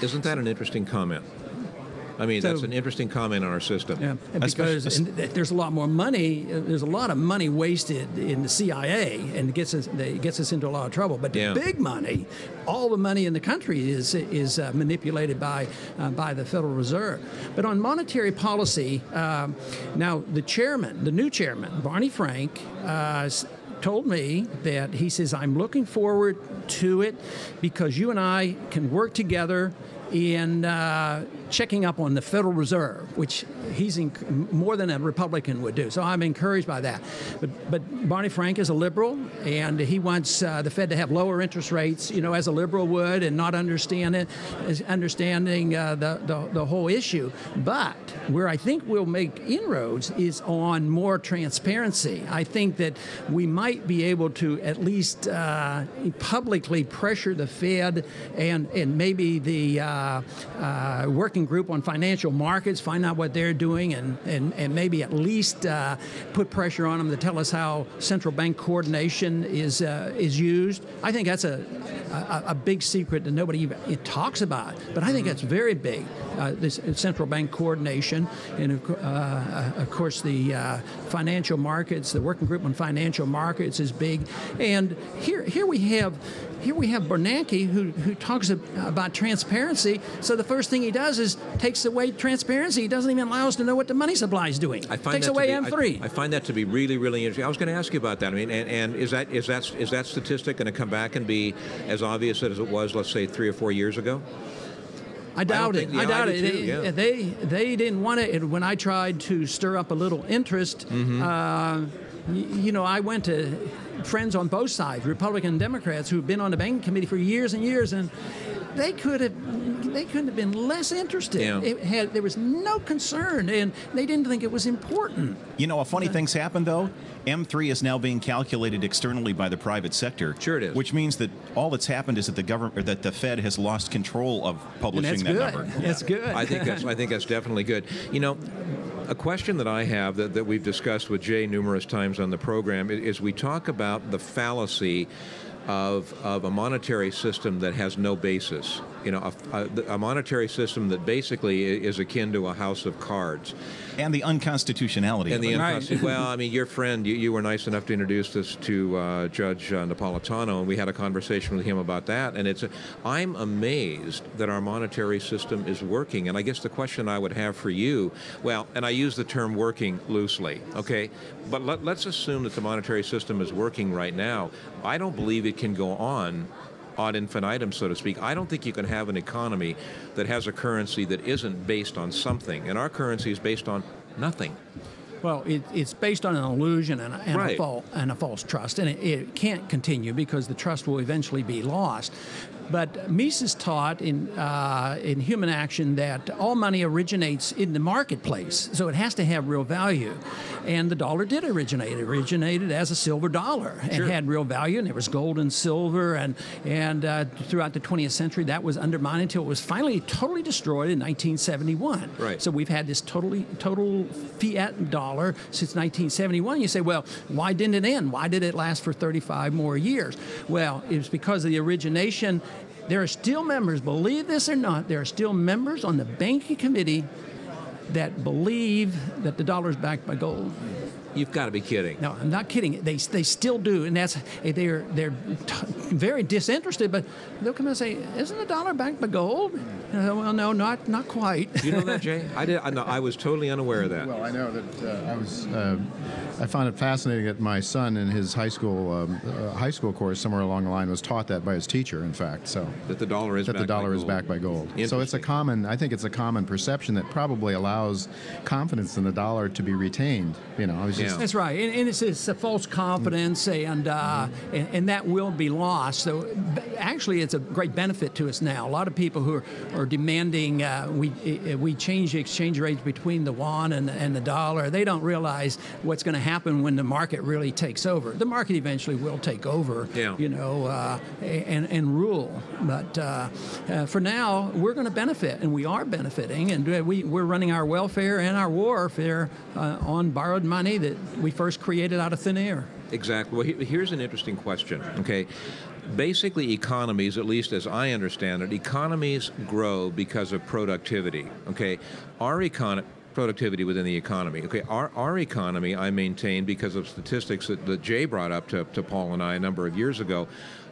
Isn't that an interesting comment? I mean, that's an interesting comment on our system. Yeah, because there's a lot more money. There's a lot of money wasted in the CIA, and it gets us into a lot of trouble. But the big money, all the money in the country is manipulated by the Federal Reserve. But on monetary policy, now the new chairman, Barney Frank, told me that he says, I'm looking forward to it because you and I can work together in checking up on the Federal Reserve, which he's more than a Republican would do. So I'm encouraged by that. But Barney Frank is a liberal, and he wants the Fed to have lower interest rates, as a liberal would, and not understanding the whole issue. But where I think we'll make inroads is on more transparency. I think that we might be able to at least publicly pressure the Fed and maybe the working group on financial markets, find out what they're doing, and maybe at least put pressure on them to tell us how central bank coordination is used. I think that's a big secret that nobody even talks about, but I think that's very big. This central bank coordination, and of course the financial markets, the working group on financial markets is big. And here we have Bernanke who talks about transparency. So the first thing he does is takes away transparency. He doesn't even allow us to know what the money supply is doing. Takes away M3. I find that to be really, really interesting. I was going to ask you about that. I mean, and is that statistic going to come back and be as obvious as it was, let's say, 3 or 4 years ago? I doubt it. They didn't want it. When I tried to stir up a little interest, I went to friends on both sides, Republican and Democrats, who've been on the banking committee for years and years, and they couldn't have been less interested. Yeah. There was no concern, and they didn't think it was important. A funny thing's happened, though. M3 is now being calculated externally by the private sector. Sure it is. Which means that all that's happened is that the government, or that the Fed has lost control of publishing that number. That's good. I think that's definitely good. A question that I have that we've discussed with Jay numerous times on the program is we talk about the fallacy of a monetary system that has no basis. A monetary system that basically is akin to a house of cards. And the unconstitutionality of it. Well, I mean, your friend, you were nice enough to introduce us to Judge Napolitano, and we had a conversation with him about that. And I'm amazed that our monetary system is working. And I guess the question I would have for you, and I use the term working loosely, okay? But let's assume that the monetary system is working right now. I don't believe it can go on ad infinitum, so to speak. I don't think you can have an economy that has a currency that isn't based on something, and our currency is based on nothing. Well, it's based on an illusion and a false trust, and it can't continue because the trust will eventually be lost. But Mises taught in Human Action that all money originates in the marketplace, so it has to have real value. And the dollar did originate. It originated as a silver dollar and had real value, and there was gold and silver, and throughout the 20th century that was undermined until it was finally totally destroyed in 1971. Right. So we've had this total fiat dollar since 1971. You say, well, why didn't it end? Why did it last for 35 more years? Well, it was because of the origination. There are still members, believe this or not, there are still members on the banking committee that believe that the dollar is backed by gold. You've got to be kidding. No, I'm not kidding. They still do, and they're very disinterested. But they'll come and say, "Isn't the dollar backed by gold?" Well, no, not quite. Do you know that, Jay? I was totally unaware of that. Well, I know that I found it fascinating that my son in his high school course somewhere along the line was taught that by his teacher. In fact, so that the dollar is backed by gold. So it's I think it's a common perception that probably allows confidence in the dollar to be retained. That's right, and it's a false confidence, and that will be lost. So actually, it's a great benefit to us now. A lot of people who are demanding we change the exchange rates between the yuan and the dollar. They don't realize what's going to happen when the market really takes over. The market eventually will take over, and rule. But for now, we're going to benefit, and we are benefiting, and we're running our welfare and our warfare on borrowed money that we first created out of thin air. Exactly. Well, here's an interesting question. Okay, Basically, economies, at least as I understand it, economies grow because of productivity. Okay, productivity within the economy. Okay, our economy, I maintain, because of statistics that Jay brought up to Paul and I a number of years ago,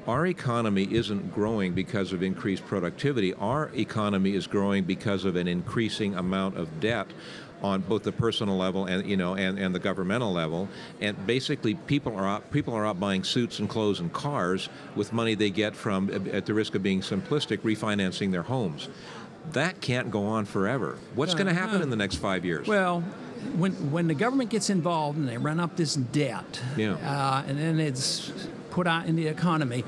our economy isn't growing because of increased productivity. Our economy is growing because of an increasing amount of debt on both the personal level and and the governmental level, and basically people are out buying suits and clothes and cars with money they get from, at the risk of being simplistic, refinancing their homes. That can't go on forever. What's going to happen in the next 5 years? Well, when the government gets involved and they run up this debt, and then it's put out in the economy,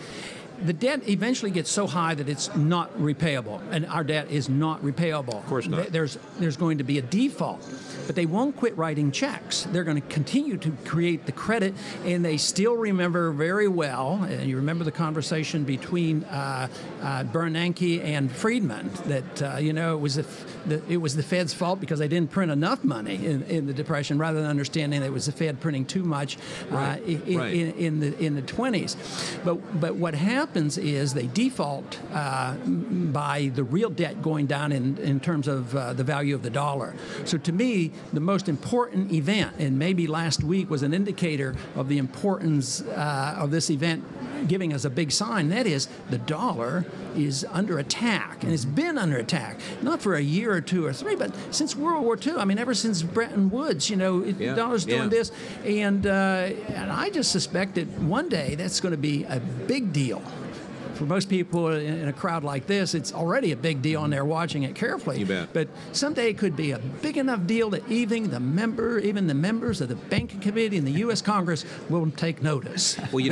the debt eventually gets so high that it's not repayable, and our debt is not repayable. Of course not. There's going to be a default, but they won't quit writing checks. They're going to continue to create the credit, and they still remember very well, and you remember the conversation between Bernanke and Friedman, that it was the Fed's fault because they didn't print enough money in the Depression, rather than understanding that it was the Fed printing too much in the 20s. But what happens is they default by the real debt going down in terms of the value of the dollar. So to me, the most important event, and maybe last week was an indicator of the importance of this event, giving us a big sign, that is the dollar is under attack, and it's been under attack, not for a year or two or three, but since World War II. I mean, ever since Bretton Woods, the dollar's doing this, and I just suspect that one day that's going to be a big deal. For most people in a crowd like this, it's already a big deal, and they're watching it carefully. You bet. But someday it could be a big enough deal that even the members of the banking committee in the U.S. Congress will take notice. Well,